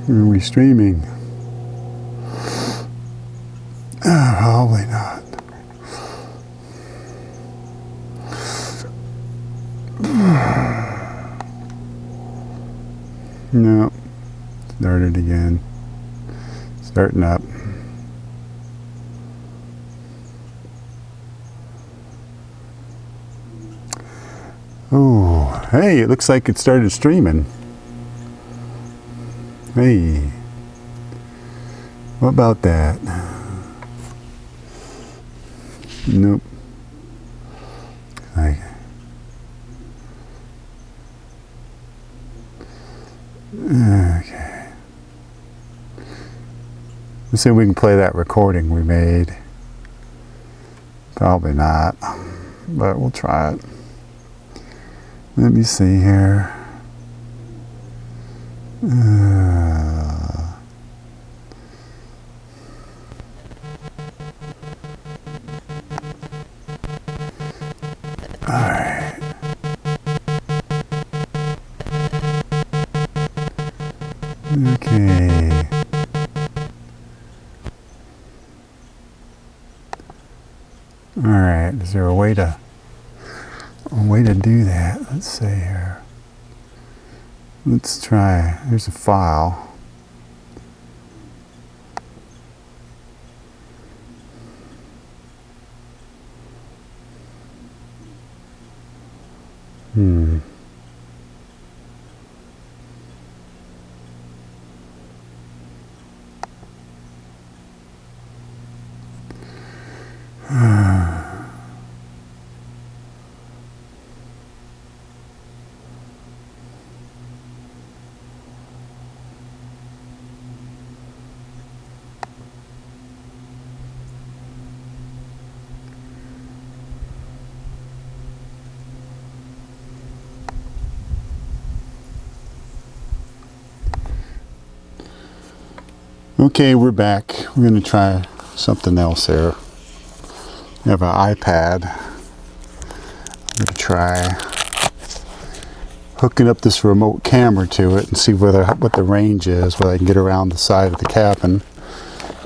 Are we streaming? Probably not. No. Started again. Starting up. Oh, hey, it looks like it started streaming. Hey. What about that? Nope. Okay. Let's see if we can play that recording we made. Probably not, but we'll try it. Let me see here. Alright. Okay. Alright, is there a way to do that? Let's see here. Let's try. Here's a file. Okay, we're back. We're going to try something else here. We have an iPad. I'm going to try hooking up this remote camera to it and see what the range is, whether I can get around the side of the cabin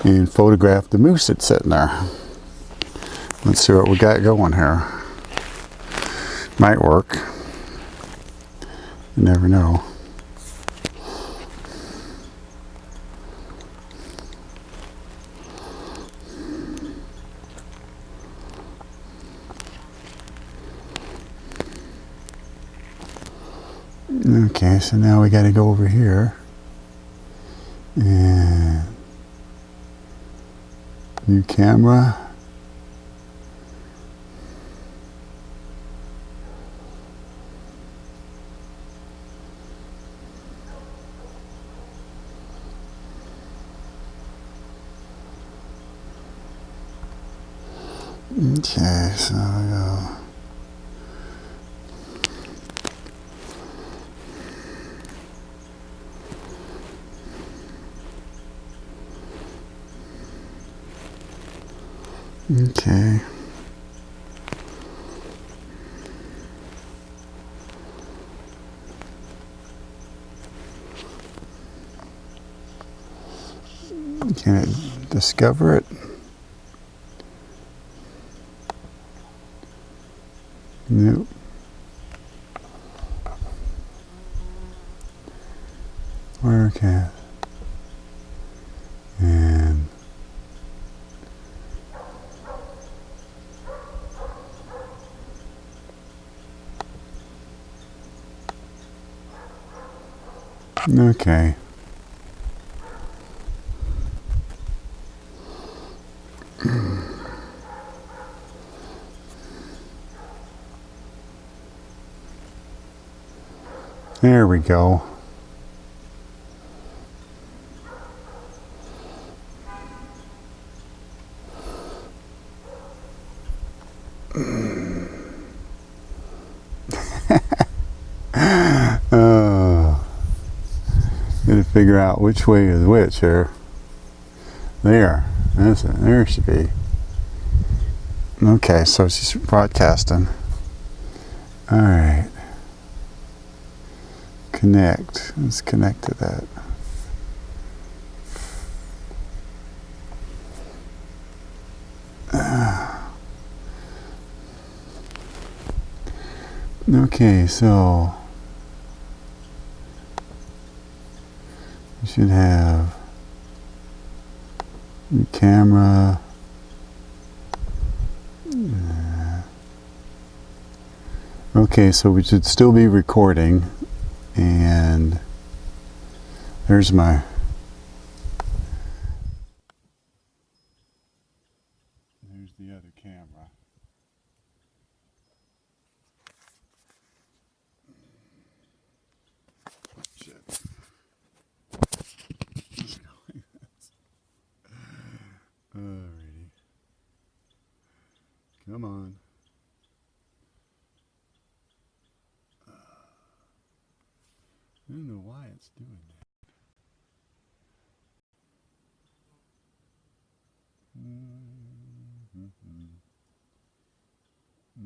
and photograph the moose that's sitting there. Let's see what we got going here. Might work. You never know. Okay, so now we got to go over here and new camera. Okay, so I go. Okay. Can it discover it? Nope. Where can? And okay. There we go. Gotta figure out which way is which here. There. That's it. There it should be. Okay, so it's just broadcasting. Alright. Connect. Let's connect to that. Okay, so you should have your camera. Okay, so we should still be recording, and there's the other camera. Shit. Alrighty. Come on. I don't know why it's doing that.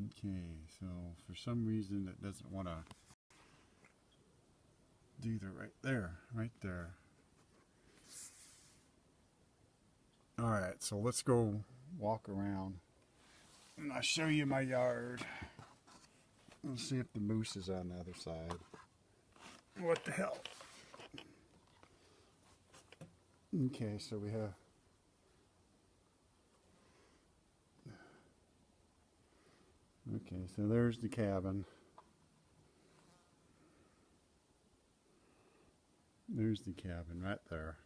Okay, so for some reason it doesn't want to do the right there. Alright, so let's go walk around and I'll show you my yard. Let's see if the moose is on the other side. What the hell? Okay, so we have okay, so there's the cabin. There's the cabin right there.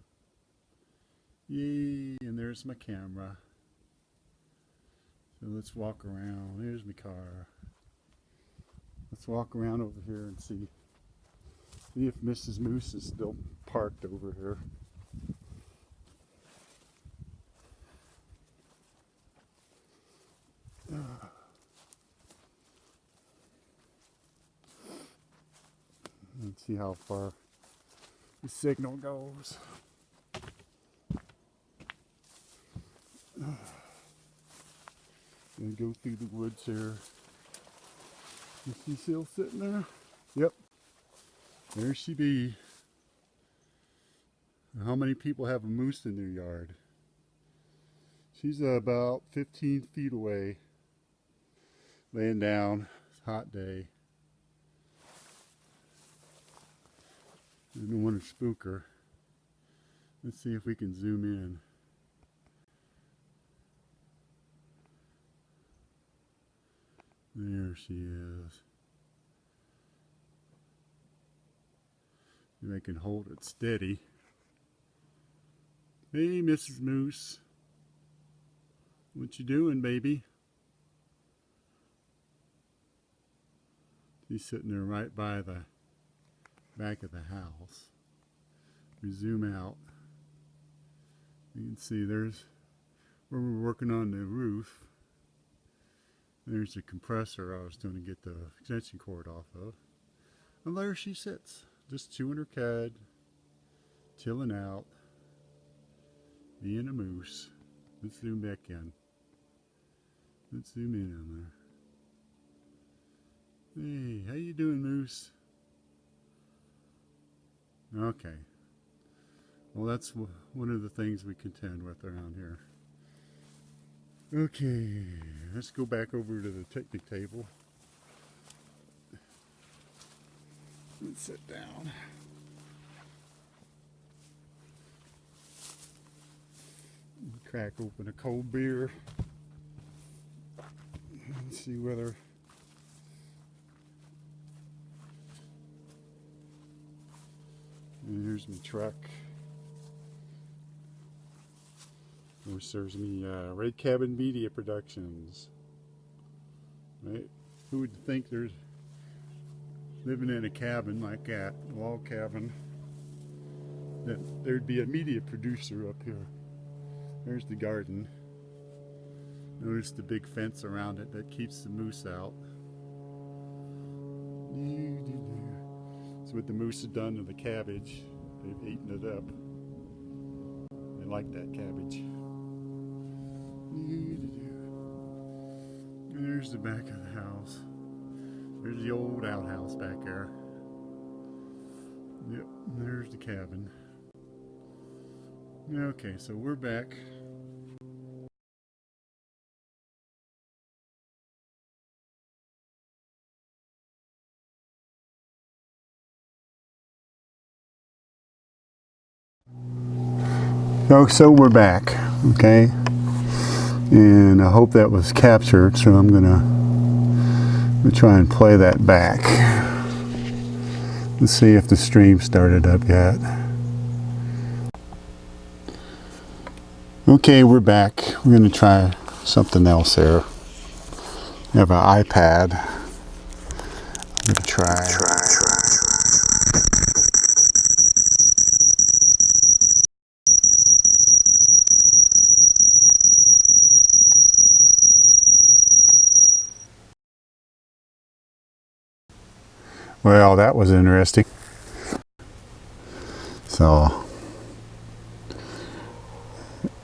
Yay, and there's my camera. So let's walk around. There's my car. Let's walk around over here and see if Mrs. Moose is still parked over here. Let's see how far the signal goes. Gonna go through the woods here. Is she still sitting there? Yep. There she be. How many people have a moose in their yard? She's about 15 feet away. Laying down. It's a hot day. I don't want to spook her. Let's see if we can zoom in. There she is. Maybe I can hold it steady. Hey, Mrs. Moose. What you doing, baby? She's sitting there right by the back of the house. We zoom out. You can see there's where we're working on the roof. There's the compressor I was going to get the extension cord off of. And there she sits, just chewing her cud, chilling out, being a moose. Let's zoom back in. Let's zoom in on there. Hey, how you doing, Moose? Okay. Well, that's one of the things we contend with around here. Okay, let's go back over to the picnic table. Let's sit down. Crack open a cold beer. Let's see whether and here's my truck. Which serves me Red Cabin Media Productions. Right? Who would think there's living in a cabin like that, a log cabin, that there'd be a media producer up here. There's the garden. Notice the big fence around it that keeps the moose out. So what the moose has done to the cabbage, they've eaten it up. They like that cabbage. And there's the back of the house. There's the old outhouse back there. Yep, there's the cabin. Okay, so we're back. So we're back, okay? And I hope that was captured, so I'm gonna try and play that back. Let's see if the stream started up yet. Okay, we're back. We're gonna try something else here. I have an iPad. I'm gonna try. Well, that was interesting. So,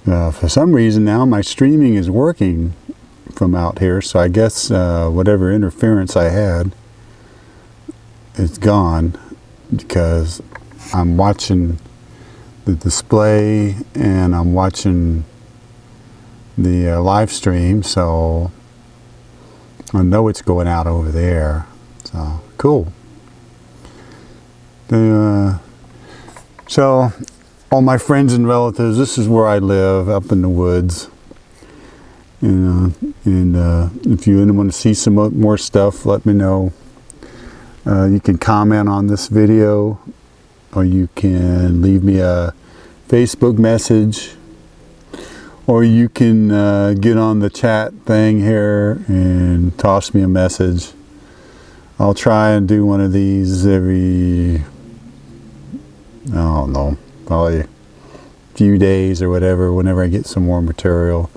for some reason now my streaming is working from out here, so I guess whatever interference I had is gone, because I'm watching the display and I'm watching the live stream, so I know it's going out over there. So cool. So all my friends and relatives, this is where I live, up in the woods. And if you want to see some more stuff, let me know. You can comment on this video, or you can leave me a Facebook message, or you can get on the chat thing here and toss me a message. I'll try and do one of these every, I don't know, probably a few days or whatever, whenever I get some more material.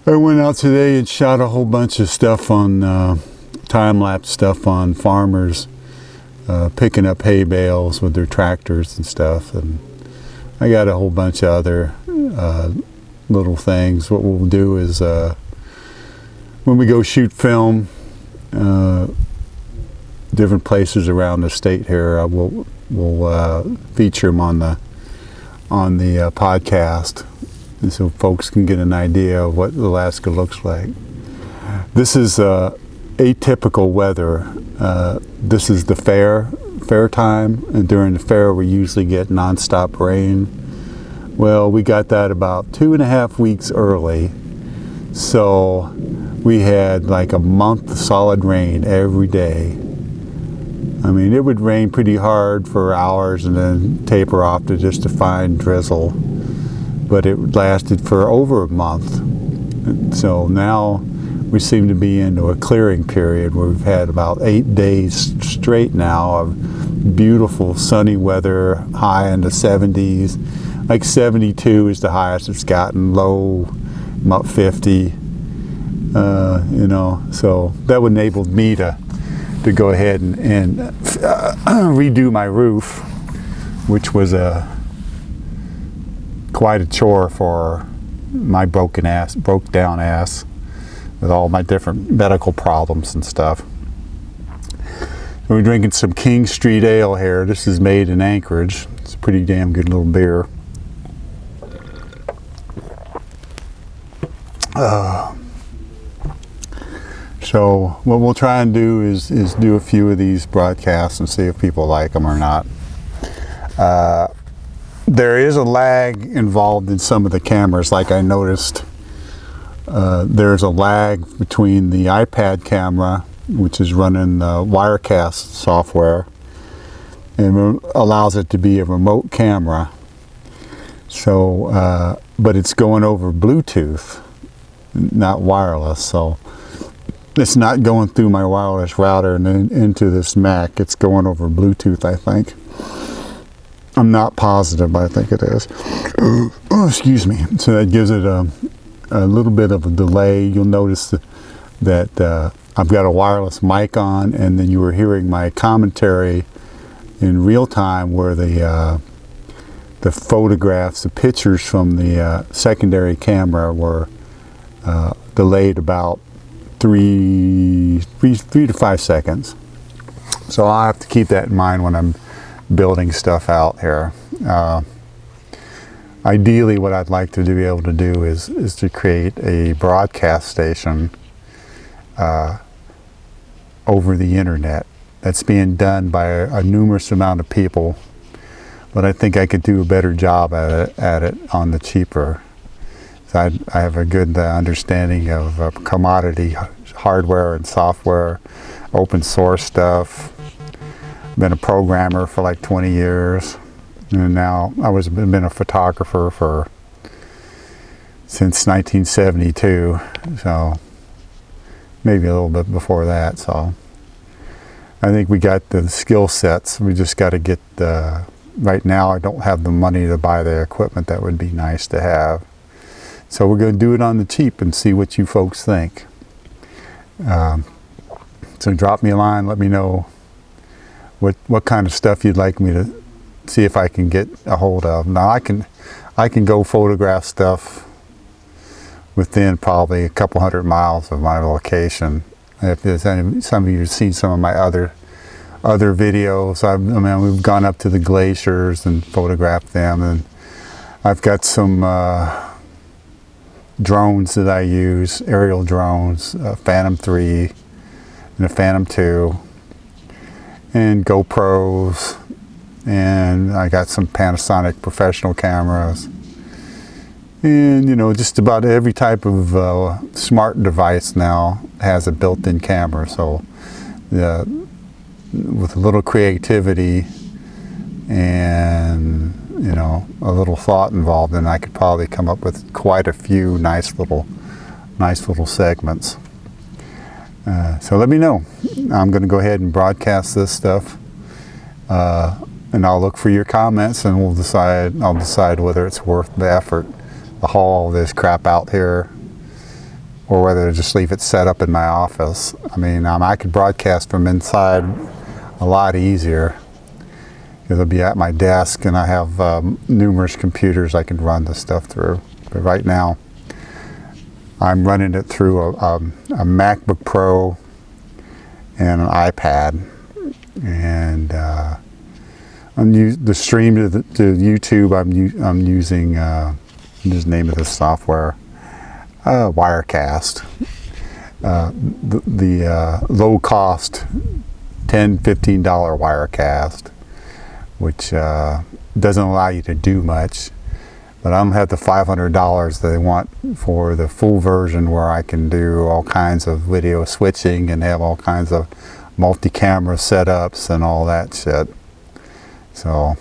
I went out today and shot a whole bunch of stuff on, time-lapse stuff on farmers picking up hay bales with their tractors and stuff. And I got a whole bunch of other little things. What we'll do is when we go shoot film, different places around the state here, we'll feature them on the podcast, and so folks can get an idea of what Alaska looks like. This is atypical weather. This is the fair time, and during the fair we usually get nonstop rain. Well, we got that about 2.5 weeks early, so we had like a month of solid rain every day. I mean, it would rain pretty hard for hours and then taper off to just a fine drizzle, but it lasted for over a month. So now we seem to be into a clearing period where we've had about 8 days straight now of beautiful sunny weather, high in the 70s. Like 72 is the highest it's gotten, low about 50. You know, so that would enable me to go ahead and redo my roof, which was quite a chore for my broke down ass with all my different medical problems and stuff. We're drinking some King Street Ale here. This is made in Anchorage. It's a pretty damn good little beer. So what we'll try and do is do a few of these broadcasts and see if people like them or not. There is a lag involved in some of the cameras, like I noticed. There's a lag between the iPad camera, which is running the Wirecast software, and allows it to be a remote camera. So, but it's going over Bluetooth, not wireless. So it's not going through my wireless router and then into this Mac. It's going over Bluetooth, I think. I'm not positive, but I think it is. Oh, excuse me. So that gives it a little bit of a delay. You'll notice that I've got a wireless mic on, and then you were hearing my commentary in real time, where the photographs, the pictures from the secondary camera were delayed about 3 to 5 seconds. So I'll have to keep that in mind when I'm building stuff out here. Ideally, what I'd like to be able to do is to create a broadcast station over the internet that's being done by a numerous amount of people. but I think I could do a better job at it on the cheaper. So I have a good understanding of commodity hardware and software, open source stuff. Been a programmer for like 20 years, and now been a photographer since 1972, so maybe a little bit before that. So I think we got the skill sets. We just got to get right now I don't have the money to buy the equipment that would be nice to have. So we're going to do it on the cheap and see what you folks think. So drop me a line, let me know what kind of stuff you'd like me to see if I can get a hold of. Now I can go photograph stuff within probably a couple 100 miles of my location. If there's some of you have seen some of my other videos, I mean we've gone up to the glaciers and photographed them, and I've got some drones that I use, aerial drones, Phantom 3 and a Phantom 2, and GoPros, and I got some Panasonic professional cameras, and you know, just about every type of smart device now has a built-in camera. So with a little creativity and you know a little thought involved, and I could probably come up with quite a few nice little segments. So let me know. I'm going to go ahead and broadcast this stuff, and I'll look for your comments, and I'll decide whether it's worth the effort to haul all this crap out here, or whether to just leave it set up in my office. I mean, I could broadcast from inside a lot easier, because I'll be at my desk and I have numerous computers I can run this stuff through. But right now I'm running it through a MacBook Pro and an iPad, and the stream to YouTube I'm using the name of the software, Wirecast, the low cost $10-15 Wirecast, which doesn't allow you to do much. But I don't have the $500 that they want for the full version, where I can do all kinds of video switching and have all kinds of multi-camera setups and all that shit. So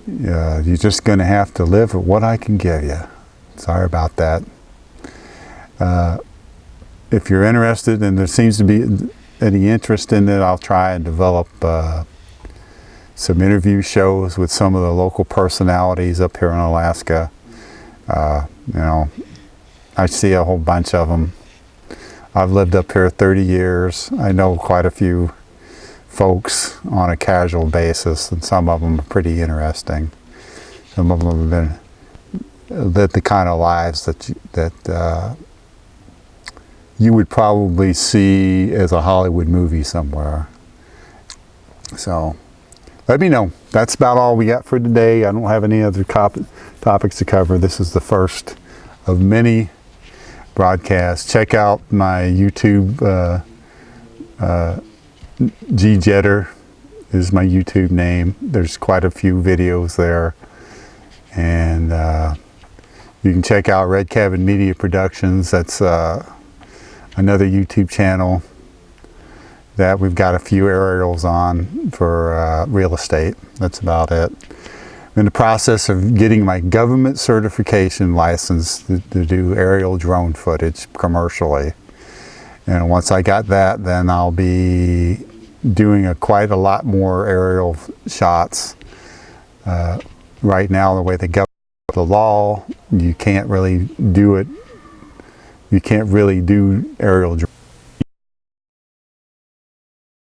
you're just going to have to live with what I can give you. Sorry about that. If you're interested, and there seems to be any interest in it, I'll try and develop some interview shows with some of the local personalities up here in Alaska. You know, I see a whole bunch of them. I've lived up here 30 years. I know quite a few folks on a casual basis, and some of them are pretty interesting. Some of them have lived the kind of lives that you would probably see as a Hollywood movie somewhere. So let me know. That's about all we got for today. I don't have any other topics to cover. This is the first of many broadcasts. Check out my YouTube. G-Jetter is my YouTube name. There's quite a few videos there. And you can check out Red Cabin Media Productions. That's another YouTube channel that we've got a few aerials on for real estate. That's about it. I'm in the process of getting my government certification license to do aerial drone footage commercially. And once I got that, then I'll be doing quite a lot more aerial shots. Right now, the way they got the law, you can't really do it. You can't really do aerial drones